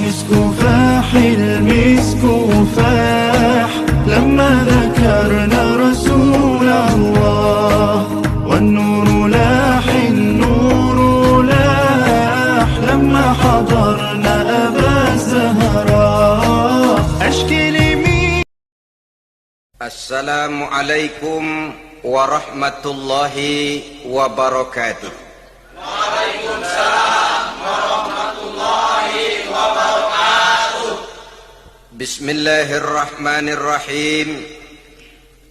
المسك فاح المسك فاح لما ذكرنا رسول الله، والنور لاح النور لاح لما حضرنا أبا الزهراء. أشكي لمين. السلام عليكم ورحمة الله وبركاته. Waalaikumsalam warahmatullahi wabarakatuh. Bismillahirrahmanirrahim.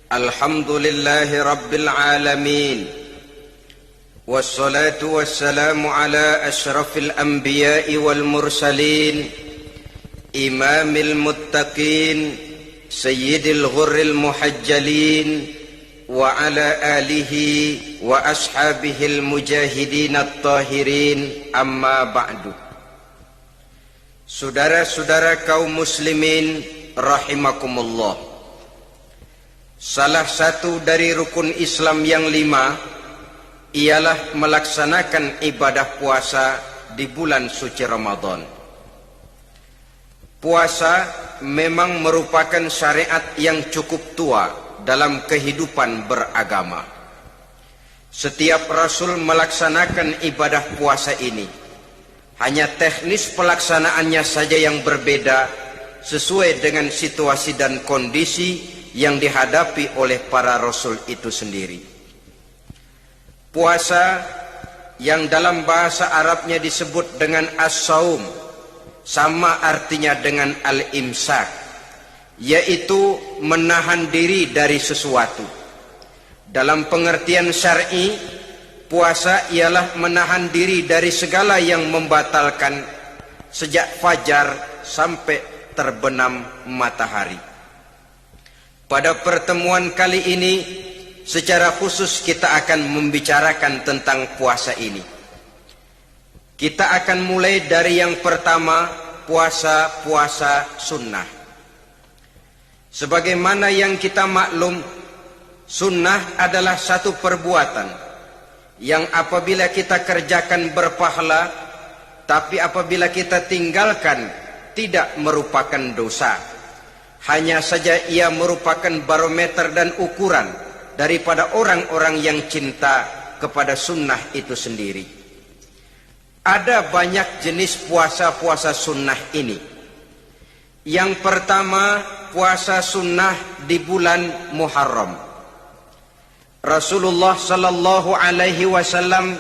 Alhamdulillahi rabbil alamin. Wassalatu wassalamu ala ashrafil anbiya'i wal mursalin, imamil muttaqin, sayyidil ghurril muhajjalin, wa ala alihi wa ashabihil mujahidin at-tahirin, amma ba'du. Saudara-saudara kaum muslimin rahimakumullah, salah satu dari rukun Islam yang 5 ialah melaksanakan ibadah puasa di bulan suci Ramadan. Puasa memang merupakan syariat yang cukup tua dalam kehidupan beragama. Setiap Rasul melaksanakan ibadah puasa ini. Hanya teknis pelaksanaannya saja yang berbeda sesuai dengan situasi dan kondisi yang dihadapi oleh para Rasul itu sendiri. Puasa yang dalam bahasa Arabnya disebut dengan as-saum sama artinya dengan al-imsak, yaitu menahan diri dari sesuatu. Dalam pengertian syar'i, puasa ialah menahan diri dari segala yang membatalkan sejak fajar sampai terbenam matahari. Pada pertemuan kali ini, secara khusus kita akan membicarakan tentang puasa ini. Kita akan mulai dari yang pertama, puasa sunnah. Sebagaimana yang kita maklum, sunnah adalah satu perbuatan yang apabila kita kerjakan berpahala, tapi apabila kita tinggalkan tidak merupakan dosa. Hanya saja ia merupakan barometer dan ukuran daripada orang-orang yang cinta kepada sunnah itu sendiri. Ada banyak jenis puasa-puasa sunnah ini. Yang pertama, puasa sunnah di bulan Muharram. Rasulullah sallallahu alaihi wasallam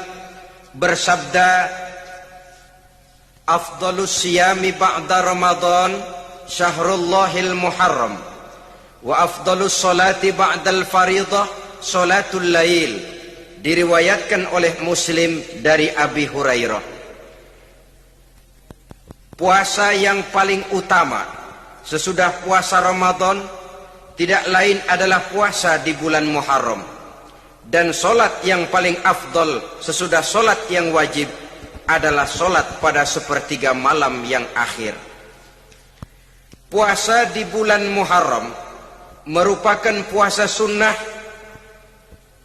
bersabda, "Afdhalus siyami ba'da Ramadan syahrullahil Muharram, wa afdhalus salati ba'dal fariḍah salatul lail." Diriwayatkan oleh Muslim dari Abi Hurairah. Puasa yang paling utama sesudah puasa Ramadan tidak lain adalah puasa di bulan Muharram. Dan solat yang paling afdol sesudah solat yang wajib adalah solat pada sepertiga malam yang akhir. Puasa di bulan Muharram merupakan puasa sunnah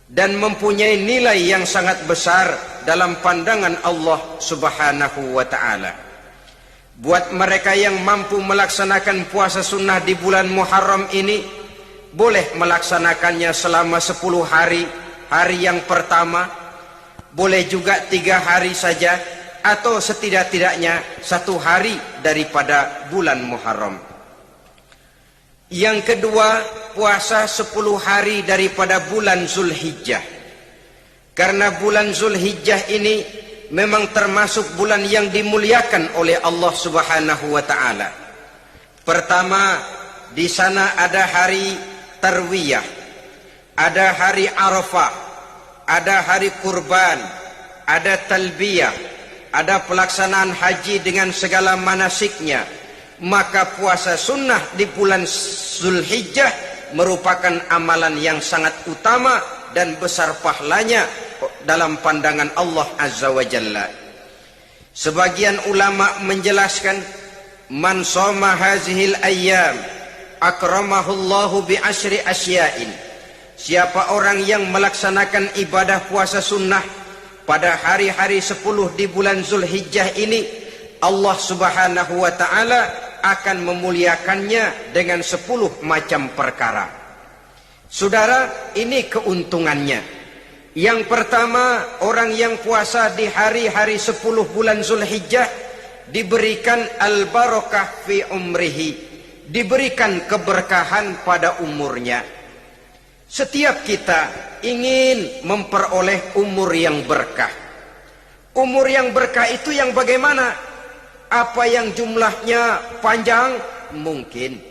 dan mempunyai nilai yang sangat besar dalam pandangan Allah Subhanahu wa ta'ala. Buat mereka yang mampu melaksanakan puasa sunnah di bulan Muharram ini, boleh melaksanakannya selama 10 hari. Hari yang pertama, boleh juga 3 hari saja, atau setidak-tidaknya 1 hari daripada bulan Muharram. Yang kedua, puasa 10 hari daripada bulan Zulhijjah. Karena bulan Zulhijjah ini memang termasuk bulan yang dimuliakan oleh Allah Subhanahu wa ta'ala. Pertama, di sana ada hari Tarwiyah, ada hari Arafah, ada hari Kurban, ada Talbiyah, ada pelaksanaan haji dengan segala manasiknya. Maka puasa sunnah di bulan Zulhijjah merupakan amalan yang sangat utama dan besar pahalanya dalam pandangan Allah Azza wa Jalla. Sebagian ulama menjelaskan, man shoma hazihil ayyam akramahullahu bi asyri asya'in. Siapa orang yang melaksanakan ibadah puasa sunnah pada hari-hari 10 di bulan Zulhijjah ini, Allah Subhanahu wa ta'ala akan memuliakannya dengan 10 macam perkara. Saudara, ini keuntungannya. Yang pertama, orang yang puasa di hari-hari 10 bulan Zulhijjah diberikan al-barakah fi umrihi, diberikan keberkahan pada umurnya. Setiap kita ingin memperoleh umur yang berkah. Umur yang berkah itu yang bagaimana? Apa yang jumlahnya panjang? Mungkin.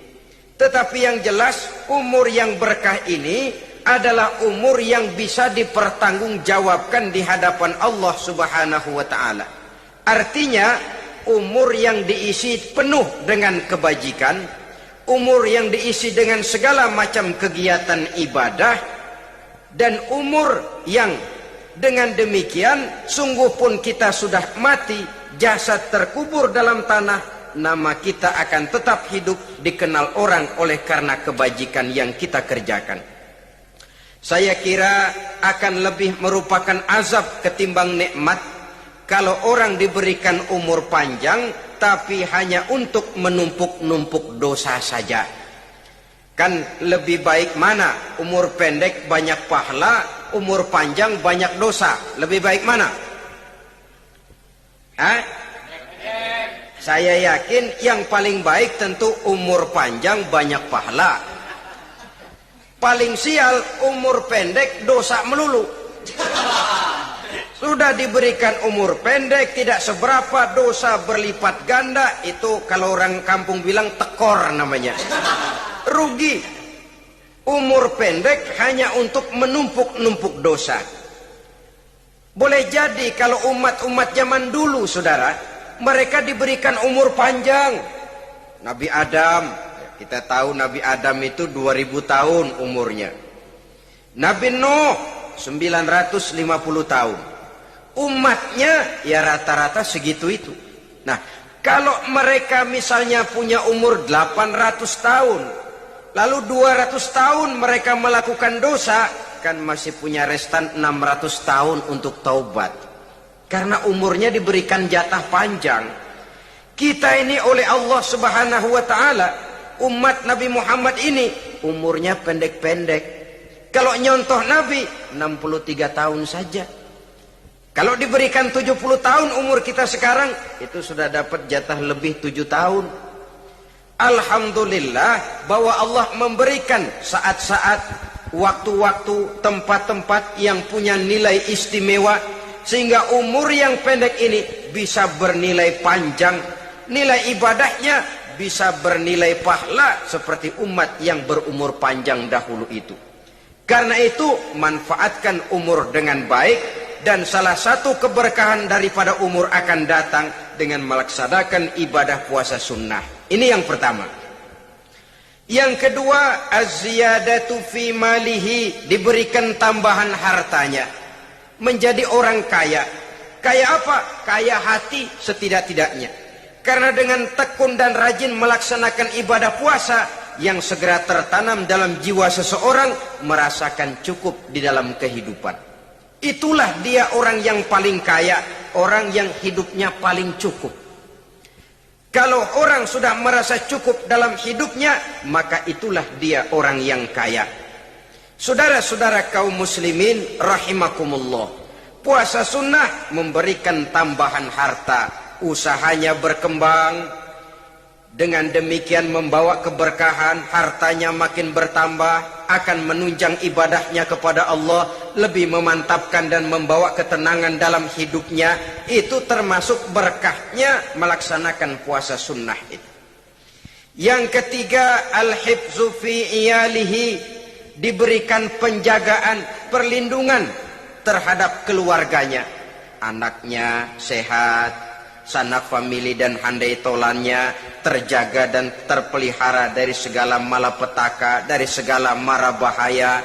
Tetapi yang jelas umur yang berkah ini adalah umur yang bisa dipertanggungjawabkan di hadapan Allah Subhanahu wa ta'ala. Artinya umur yang diisi penuh dengan kebajikan, umur yang diisi dengan segala macam kegiatan ibadah, dan umur yang dengan demikian sungguh pun kita sudah mati, jasad terkubur dalam tanah, nama kita akan tetap hidup, dikenal orang oleh karena kebajikan yang kita kerjakan. Saya kira akan lebih merupakan azab ketimbang nikmat kalau orang diberikan umur panjang tapi hanya untuk menumpuk-numpuk dosa saja. Kan lebih baik mana? Umur pendek banyak pahala, umur panjang banyak dosa. Lebih baik mana? Saya yakin yang paling baik tentu umur panjang banyak pahala. Paling sial umur pendek dosa melulu. Sudah diberikan umur pendek tidak seberapa, dosa berlipat ganda. Itu kalau orang kampung bilang tekor namanya. Rugi. Umur pendek hanya untuk menumpuk-numpuk dosa. Boleh jadi kalau umat-umat zaman dulu, saudara, mereka diberikan umur panjang. Nabi Adam, kita tahu Nabi Adam itu 2000 tahun umurnya. Nabi Nuh 950 tahun. Umatnya ya rata-rata segitu itu. Nah, kalau mereka misalnya punya umur 800 tahun, lalu 200 tahun mereka melakukan dosa, kan masih punya restan 600 tahun untuk taubat. Karena umurnya diberikan jatah panjang. Kita ini oleh Allah Subhanahu wa ta'ala, umat Nabi Muhammad ini umurnya pendek-pendek. Kalau nyontoh Nabi 63 tahun saja. Kalau diberikan 70 tahun umur kita sekarang, itu sudah dapat jatah lebih 7 tahun. Alhamdulillah bahwa Allah memberikan saat-saat, waktu-waktu, tempat-tempat yang punya nilai istimewa, sehingga umur yang pendek ini bisa bernilai panjang. Nilai ibadahnya bisa bernilai pahala seperti umat yang berumur panjang dahulu itu. Karena itu manfaatkan umur dengan baik. Dan salah satu keberkahan daripada umur akan datang dengan melaksanakan ibadah puasa sunnah. Ini yang pertama. Yang kedua, az-ziyadatu fi malihi, diberikan tambahan hartanya. Menjadi orang kaya. Kaya apa? Kaya hati setidak-tidaknya. Karena dengan tekun dan rajin melaksanakan ibadah puasa, yang segera tertanam dalam jiwa seseorang merasakan cukup di dalam kehidupan. Itulah dia orang yang paling kaya, orang yang hidupnya paling cukup. Kalau orang sudah merasa cukup dalam hidupnya, maka itulah dia orang yang kaya. Saudara-saudara kaum muslimin rahimakumullah, puasa sunnah memberikan tambahan harta, usahanya berkembang, dengan demikian membawa keberkahan, hartanya makin bertambah, akan menunjang ibadahnya kepada Allah, lebih memantapkan dan membawa ketenangan dalam hidupnya. Itu termasuk berkahnya melaksanakan puasa sunnah itu. Yang ketiga, al-hifzu fi iyalihi, diberikan penjagaan, perlindungan terhadap keluarganya. Anaknya sehat, sanak famili dan handai tolannya terjaga dan terpelihara dari segala malapetaka, dari segala mara bahaya.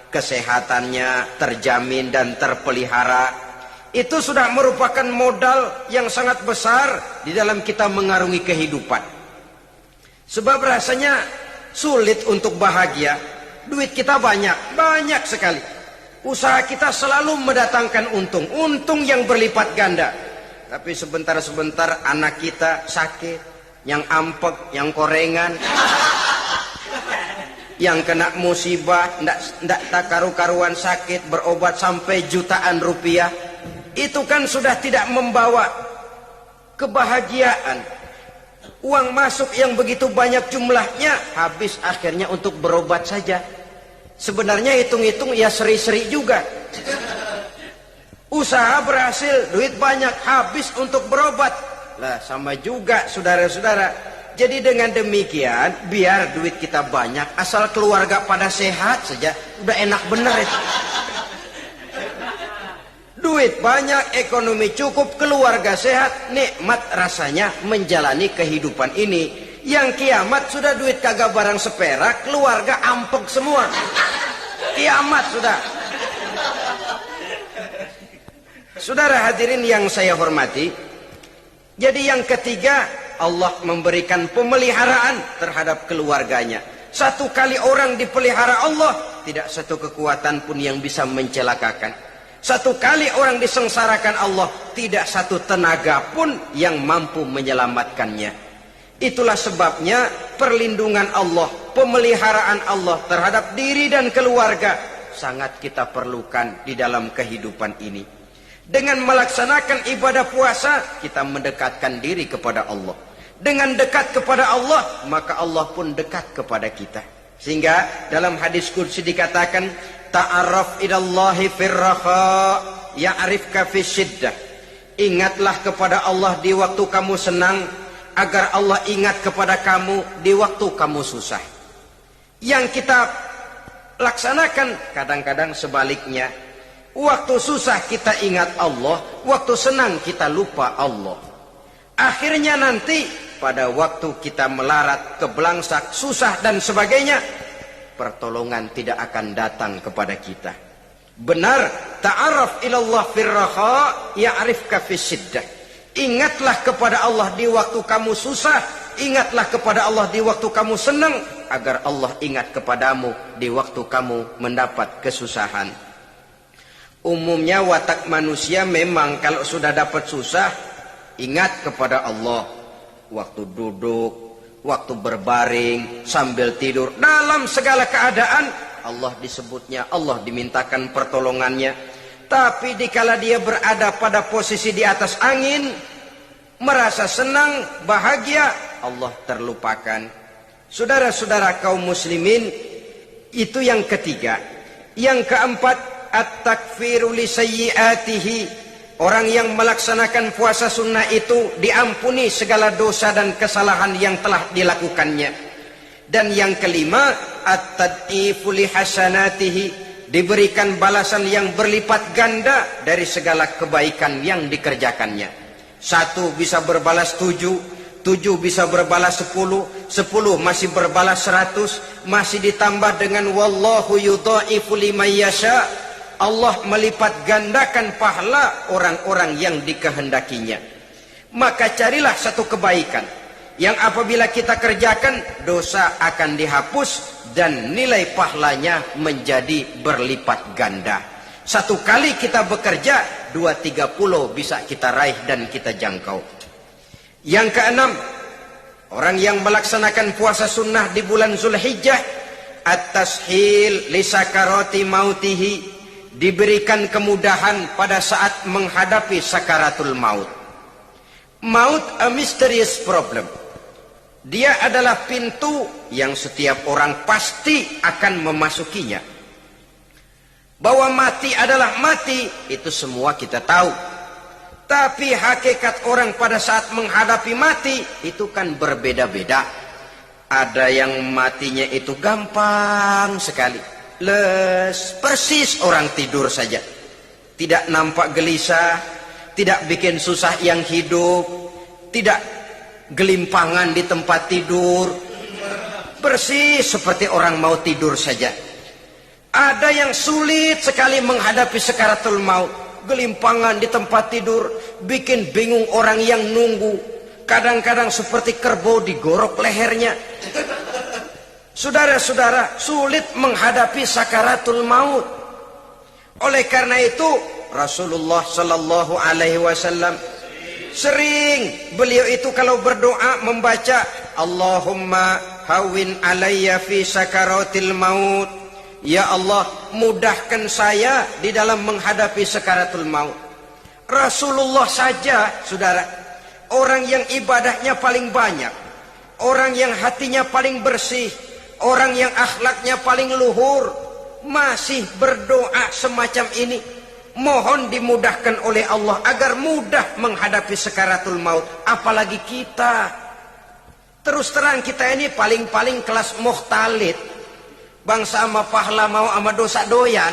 Kesehatannya terjamin dan terpelihara. Itu sudah merupakan modal yang sangat besar di dalam kita mengarungi kehidupan. Sebab rasanya sulit untuk bahagia. Duit kita banyak sekali. Usaha kita selalu mendatangkan untung yang berlipat ganda. Tapi sebentar-sebentar anak kita sakit, yang ampek, yang korengan, yang kena musibah, ndak tak karu-karuan sakit, berobat sampai jutaan rupiah. Itu kan sudah tidak membawa kebahagiaan. Uang masuk yang begitu banyak jumlahnya, habis akhirnya untuk berobat saja. Sebenarnya hitung-hitung ya seri-seri juga. Usaha berhasil, duit banyak, habis untuk berobat. Lah sama juga saudara-saudara. Jadi dengan demikian, biar duit kita banyak, asal keluarga pada sehat saja, udah enak bener itu. Duit banyak, ekonomi cukup, keluarga sehat, nikmat rasanya menjalani kehidupan ini. Yang kiamat sudah duit kagak barang seperak, keluarga ampek semua. Kiamat sudah. Saudara hadirin yang saya hormati, jadi yang ketiga, Allah memberikan pemeliharaan terhadap keluarganya. Satu kali orang dipelihara Allah, tidak satu kekuatan pun yang bisa mencelakakan. Satu kali orang disengsarakan Allah, tidak satu tenaga pun yang mampu menyelamatkannya. Itulah sebabnya perlindungan Allah, pemeliharaan Allah terhadap diri dan keluarga sangat kita perlukan di dalam kehidupan ini. Dengan melaksanakan ibadah puasa, kita mendekatkan diri kepada Allah. Dengan dekat kepada Allah, maka Allah pun dekat kepada kita. Sehingga dalam hadis qudsi dikatakan, ta'arraf ilallahi firraha ya'rifka fisyiddah. Ingatlah kepada Allah di waktu kamu senang, agar Allah ingat kepada kamu di waktu kamu susah. Yang kita laksanakan kadang-kadang sebaliknya. Waktu susah kita ingat Allah, waktu senang kita lupa Allah. Akhirnya nanti pada waktu kita melarat, kebelangsak, susah dan sebagainya, pertolongan tidak akan datang kepada kita. Benar, ta'arraf ilallah firraha ya'rifka fisyiddah. Ingatlah kepada Allah di waktu kamu susah, ingatlah kepada Allah di waktu kamu senang, agar Allah ingat kepadamu di waktu kamu mendapat kesusahan. Umumnya watak manusia memang kalau sudah dapat susah, ingat kepada Allah. Waktu duduk, waktu berbaring, sambil tidur, dalam segala keadaan Allah disebutnya, Allah dimintakan pertolongannya. Tapi dikala dia berada pada posisi di atas angin, merasa senang, bahagia, Allah terlupakan. Saudara-saudara kaum muslimin, itu yang ketiga. Yang keempat, at-takfiru li sayyiatihi. Orang yang melaksanakan puasa sunnah itu diampuni segala dosa dan kesalahan yang telah dilakukannya. Dan yang kelima, at-tad'ifu li hasanatihi. Diberikan balasan yang berlipat ganda dari segala kebaikan yang dikerjakannya. 1 bisa berbalas 7, 7 bisa berbalas 10, 10 masih berbalas 100, masih ditambah dengan wallahu yudha'ifu liman yasha'. Allah melipat gandakan pahala orang-orang yang dikehendakinya. Maka carilah satu kebaikan yang apabila kita kerjakan, dosa akan dihapus dan nilai pahalanya menjadi berlipat ganda. 1 kali kita bekerja, 2-3 pulau bisa kita raih dan kita jangkau. Yang keenam, orang yang melaksanakan puasa sunnah di bulan Zulhijjah, at-tashil li sakarati mautihi. Diberikan kemudahan pada saat menghadapi sakaratul maut. Maut a mysterious problem. Dia adalah pintu yang setiap orang pasti akan memasukinya. Bahwa mati adalah mati, itu semua kita tahu. Tapi hakikat orang pada saat menghadapi mati itu kan berbeda-beda. Ada yang matinya itu gampang sekali. Persis orang tidur saja, tidak nampak gelisah, tidak bikin susah yang hidup, tidak gelimpangan di tempat tidur, persis seperti orang mau tidur saja. Ada yang sulit sekali menghadapi sakaratul maut, gelimpangan di tempat tidur, bikin bingung orang yang nunggu, kadang-kadang seperti kerbau digorok lehernya. Saudara-saudara, sulit menghadapi sakaratul maut. Oleh karena itu Rasulullah sallallahu alaihi wasallam Sering beliau itu kalau berdoa membaca Allahumma hawin alayya fi sakaratil maut. Ya Allah, mudahkan saya di dalam menghadapi sakaratul maut. Rasulullah saja, saudara, orang yang ibadahnya paling banyak, orang yang hatinya paling bersih, orang yang akhlaknya paling luhur, masih berdoa semacam ini. Mohon dimudahkan oleh Allah agar mudah menghadapi sakaratul maut. Apalagi kita. Terus terang kita ini paling-paling kelas muhtalid. Bangsa sama pahala mau sama dosa doyan.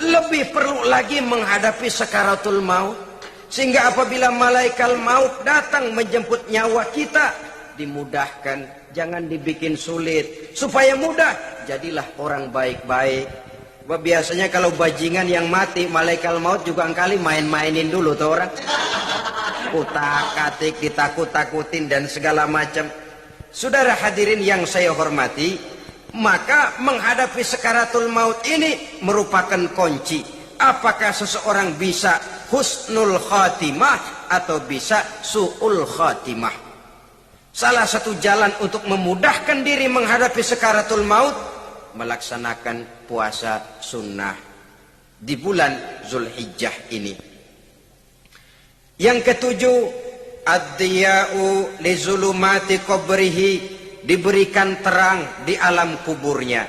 Lebih perlu lagi menghadapi sakaratul maut. Sehingga apabila malaikat maut datang menjemput nyawa kita, dimudahkan. Jangan dibikin sulit. Supaya mudah, jadilah orang baik-baik. Biasanya kalau bajingan yang mati, malaikat maut juga kali main-mainin dulu tuh orang. Kutak-katik, ditakut-takutin dan segala macam. Saudara hadirin yang saya hormati, maka menghadapi sakaratul maut ini merupakan kunci. Apakah seseorang bisa husnul khatimah atau bisa su'ul khatimah? Salah satu jalan untuk memudahkan diri menghadapi sakaratul maut, melaksanakan puasa sunnah di bulan Zulhijjah ini. Yang ketujuh, ad-diya'u li zulumati qabrihi, diberikan terang di alam kuburnya.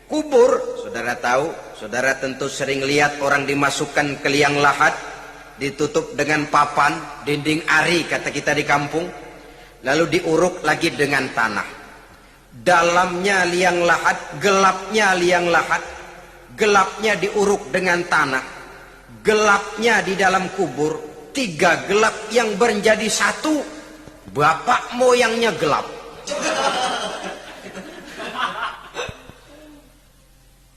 Kubur, saudara tahu, saudara tentu sering lihat orang dimasukkan ke liang lahat, ditutup dengan papan, dinding ari kata kita di kampung, lalu diuruk lagi dengan tanah. Dalamnya liang lahat, gelapnya liang lahat, gelapnya diuruk dengan tanah, gelapnya di dalam kubur, 3 gelap yang menjadi satu, bapak moyangnya gelap.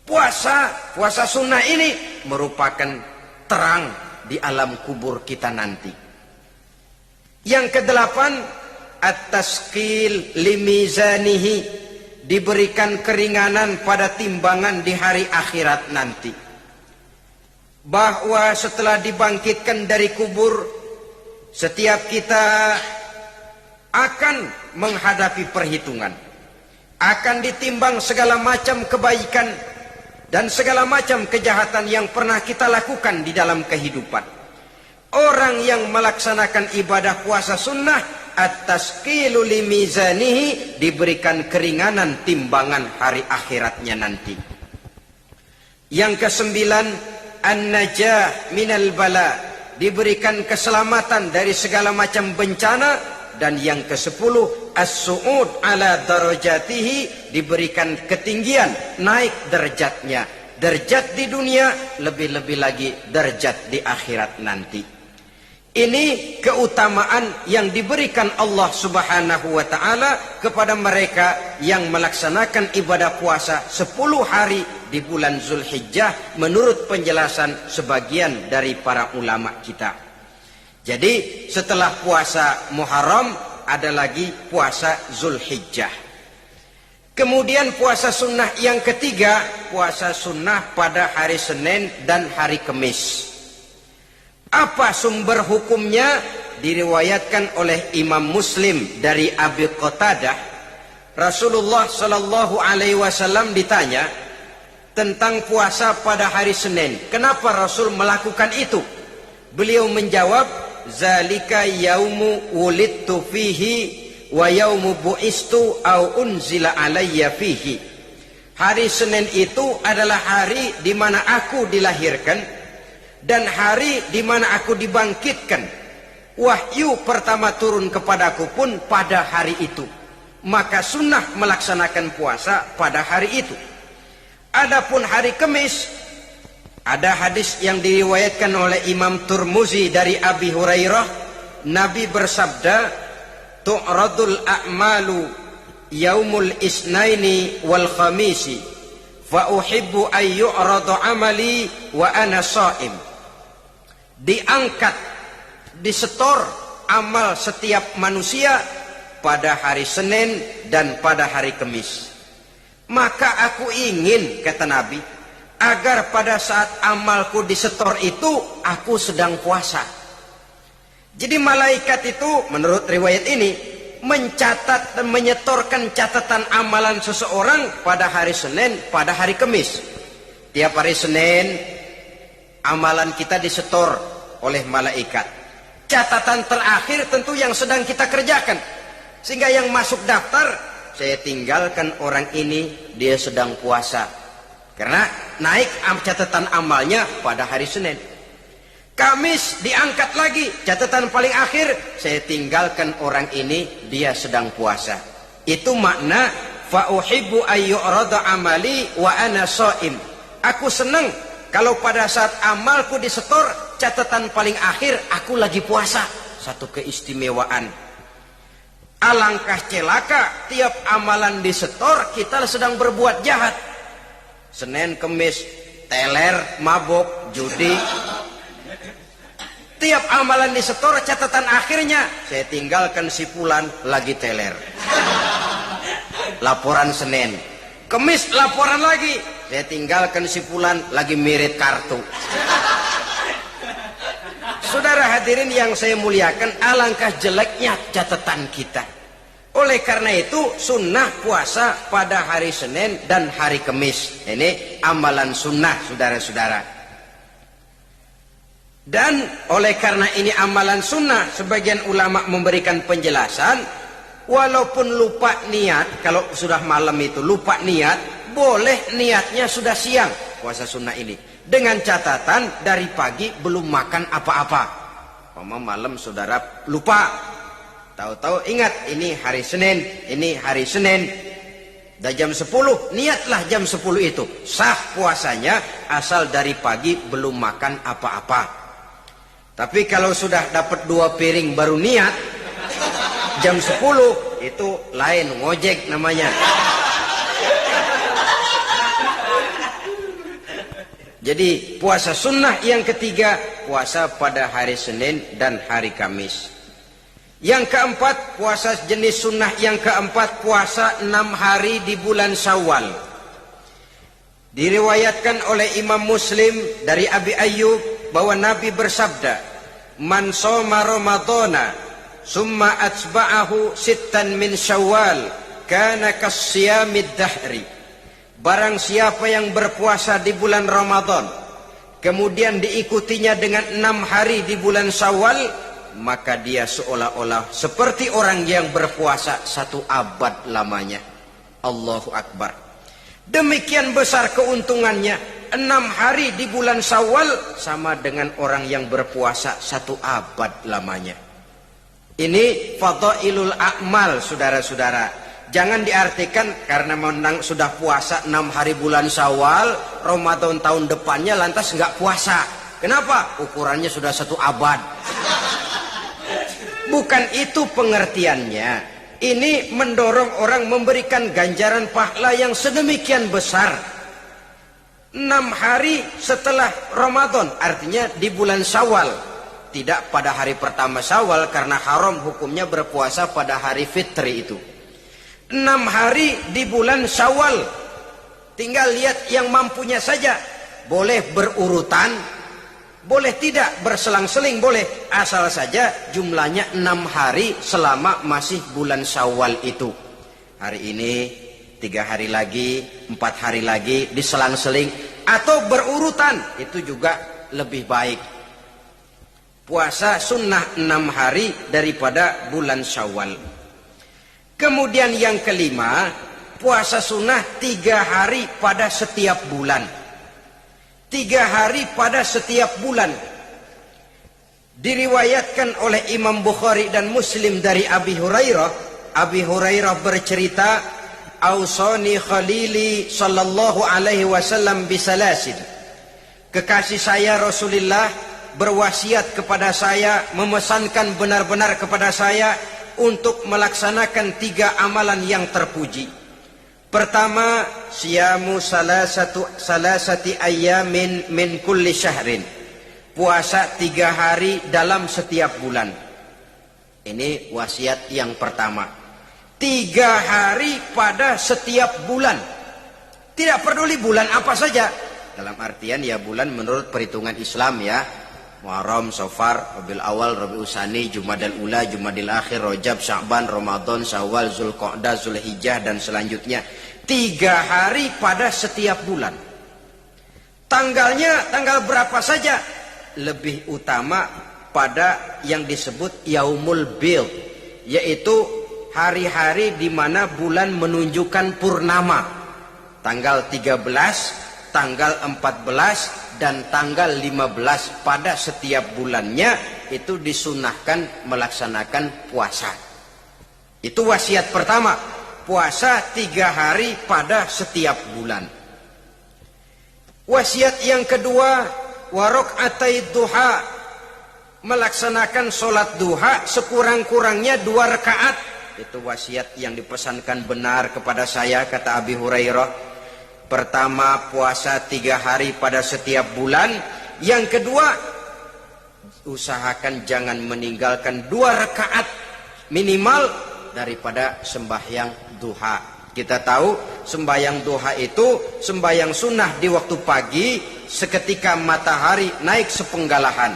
Puasa sunnah ini merupakan terang di alam kubur kita nanti. Yang kedelapan, at-taskil limizanihi, diberikan keringanan pada timbangan di hari akhirat nanti. Bahwa setelah dibangkitkan dari kubur, setiap kita akan menghadapi perhitungan, akan ditimbang segala macam kebaikan dan segala macam kejahatan yang pernah kita lakukan di dalam kehidupan. Orang yang melaksanakan ibadah puasa sunnah, at-taskilu limizanihi, diberikan keringanan timbangan hari akhiratnya nanti. Yang kesembilan, an-najah minal bala, diberikan keselamatan dari segala macam bencana. Dan yang ke-10, as-su'ud ala darajatihi, diberikan ketinggian, naik derajatnya. Derajat di dunia, lebih-lebih lagi derajat di akhirat nanti. Ini keutamaan yang diberikan Allah Subhanahu wa ta'ala kepada mereka yang melaksanakan ibadah puasa 10 hari di bulan Zulhijjah menurut penjelasan sebagian dari para ulama kita. Jadi setelah puasa Muharram ada lagi puasa Zulhijjah. Kemudian puasa sunnah yang ketiga, puasa sunnah pada hari Senin dan hari Kamis. Apa sumber hukumnya? Diriwayatkan oleh Imam Muslim dari Abi Qatadah. Rasulullah sallallahu alaihi wasallam ditanya tentang puasa pada hari Senin. Kenapa Rasul melakukan itu? Beliau menjawab, zalika yaumu wulidtu fihi wa yaumu bu'istu au unzila alayya fihi. Hari Senin itu adalah hari di mana aku dilahirkan dan hari di mana aku dibangkitkan. Wahyu pertama turun kepadaku pun pada hari itu. Maka sunnah melaksanakan puasa pada hari itu. Adapun hari Kamis, ada hadis yang diriwayatkan oleh Imam Turmuzi dari Abi Hurairah, Nabi bersabda, tu'radul a'malu yaumul isnaini wal khamisi fa uhibbu an yu'rada amali wa ana sha'im. Diangkat, disetor amal setiap manusia pada hari Senin dan pada hari Kamis. Maka aku ingin, kata Nabi, agar pada saat amalku disetor itu aku sedang puasa. Jadi malaikat itu menurut riwayat ini mencatat dan menyetorkan catatan amalan seseorang pada hari Senin, pada hari Kamis. Tiap hari Senin amalan kita disetor oleh malaikat. Catatan terakhir tentu yang sedang kita kerjakan. Sehingga yang masuk daftar, saya tinggalkan orang ini, dia sedang puasa. Karena naik catatan amalnya pada hari Senin. Kamis diangkat lagi, catatan paling akhir, saya tinggalkan orang ini, dia sedang puasa. Itu makna fa uhibbu ayyurada amali wa ana shaim. Aku senang kalau pada saat amalku disetor, catatan paling akhir aku lagi puasa. Satu keistimewaan. Alangkah celaka tiap amalan disetor kita sedang berbuat jahat. Senin, Kemis, teler, mabok, judi. Tiap amalan disetor catatan akhirnya saya tinggalkan si fulan lagi teler. Laporan Senin. Kemis laporan lagi. Saya tinggalkan si fulan lagi mirit kartu. Saudara hadirin yang saya muliakan, alangkah jeleknya catatan kita. Oleh karena itu sunnah puasa pada hari Senin dan hari Kamis. Ini amalan sunnah saudara-saudara. Dan oleh karena ini amalan sunnah, sebagian ulama memberikan penjelasan, walaupun lupa niat, kalau sudah malam itu lupa niat, boleh niatnya sudah siang puasa sunnah ini. Dengan catatan dari pagi belum makan apa-apa. Malam saudara lupa, tahu-tahu ingat ini hari Senin, ini hari Senin. Dan jam 10, niatlah jam 10 itu. Sah puasanya asal dari pagi belum makan apa-apa. Tapi kalau sudah dapat 2 piring baru niat, jam 10 itu lain, ngojek namanya. Jadi puasa sunnah yang ketiga, puasa pada hari Senin dan hari Kamis. Yang keempat, puasa jenis sunnah yang keempat, puasa 6 hari di bulan Syawal. Diriwayatkan oleh Imam Muslim dari Abi Ayyub bahwa Nabi bersabda, "Man shoma Ramadhana summa atba'ahu sittan min Syawal kana kasyamid dahri." Barang siapa yang berpuasa di bulan Ramadan, kemudian diikutinya dengan 6 hari di bulan Syawal, maka dia seolah-olah seperti orang yang berpuasa 1 abad lamanya. Allahu Akbar. Demikian besar keuntungannya. 6 hari di bulan Syawal sama dengan orang yang berpuasa 1 abad lamanya. Ini fadailul a'mal saudara-saudara. Jangan diartikan karena menang sudah puasa 6 hari bulan Syawal, Ramadan tahun depannya lantas nggak puasa. Kenapa? Ukurannya sudah 1 abad. Bukan itu pengertiannya. Ini mendorong orang memberikan ganjaran pahala yang sedemikian besar. 6 hari setelah Ramadan, artinya di bulan Syawal. Tidak pada hari pertama Syawal karena haram hukumnya berpuasa pada hari fitri itu. 6 hari di bulan Syawal. Tinggal lihat yang mampunya saja. Boleh berurutan, boleh tidak berselang-seling, boleh. Asal saja jumlahnya 6 hari selama masih bulan Syawal itu. Hari ini 3 hari lagi, 4 hari lagi, diselang-seling atau berurutan, itu juga lebih baik. Puasa sunnah 6 hari daripada bulan Syawal. Kemudian yang kelima, puasa sunnah 3 hari pada setiap bulan. 3 hari pada setiap bulan. Diriwayatkan oleh Imam Bukhari dan Muslim dari Abi Hurairah. Abi Hurairah bercerita, "Ausani khalili sallallahu alaihi wasallam bisalasin." Kekasih saya Rasulullah berwasiat kepada saya, memesankan benar-benar kepada saya untuk melaksanakan 3 amalan yang terpuji. Pertama, siyamu salasati ayyamin min kulli syahrin. Puasa 3 hari dalam setiap bulan. Ini wasiat yang pertama. 3 hari pada setiap bulan. Tidak peduli bulan apa saja. dalam artian ya bulan menurut perhitungan Islam ya. Muharram, Safar, Rabiul Awal, Rabiul Tsani, Jumadal Ula, Jumadil Akhir, Rajab, Sya'ban, Ramadan, Syawal, Zulqa'dah, Zulhijjah dan selanjutnya. 3 hari pada setiap bulan. Tanggalnya tanggal berapa saja? Lebih utama pada yang disebut Yaumul Bid, yaitu hari-hari di mana bulan menunjukkan purnama. Tanggal 13, tanggal 14 dan tanggal 15 pada setiap bulannya itu disunahkan melaksanakan puasa. Itu wasiat pertama, puasa 3 hari pada setiap bulan. Wasiat yang kedua, warok'atai duha, melaksanakan sholat duha sekurang-kurangnya 2 rakaat. Itu wasiat yang dipesankan benar kepada saya, kata Abi Hurairah. Pertama, puasa 3 hari pada setiap bulan. Yang kedua, usahakan jangan meninggalkan 2 rakaat minimal daripada sembahyang duha. Kita tahu sembahyang duha itu sembahyang sunnah di waktu pagi seketika matahari naik sepenggalahan.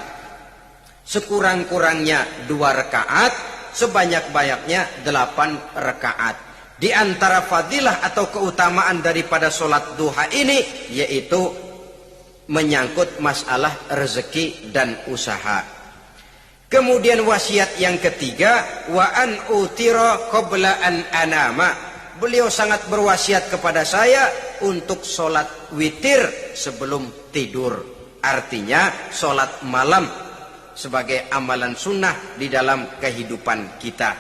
Sekurang-kurangnya 2 rakaat, sebanyak-banyaknya 8 rakaat. Di antara fadilah atau keutamaan daripada sholat duha ini yaitu menyangkut masalah rezeki dan usaha. Kemudian wasiat yang ketiga, wa an utira qabla an anama. Beliau sangat berwasiat kepada saya untuk sholat witir sebelum tidur. Artinya sholat malam sebagai amalan sunnah di dalam kehidupan kita.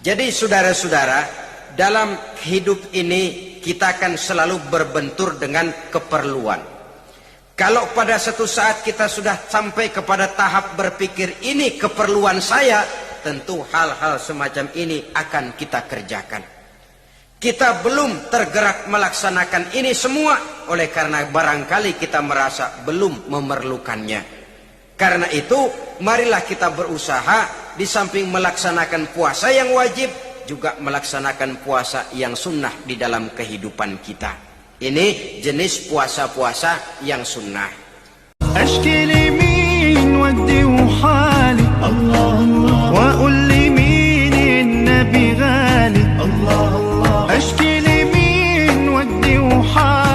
Jadi saudara-saudara, dalam hidup ini kita akan selalu berbentur dengan keperluan. Kalau pada satu saat kita sudah sampai kepada tahap berpikir ini keperluan saya, tentu hal-hal semacam ini akan kita kerjakan. Kita belum tergerak melaksanakan ini semua oleh karena barangkali kita merasa belum memerlukannya. Karena itu marilah kita berusaha di samping melaksanakan puasa yang wajib, juga melaksanakan puasa yang sunnah di dalam kehidupan kita. Ini jenis puasa-puasa yang sunnah. أشكي لمين ودي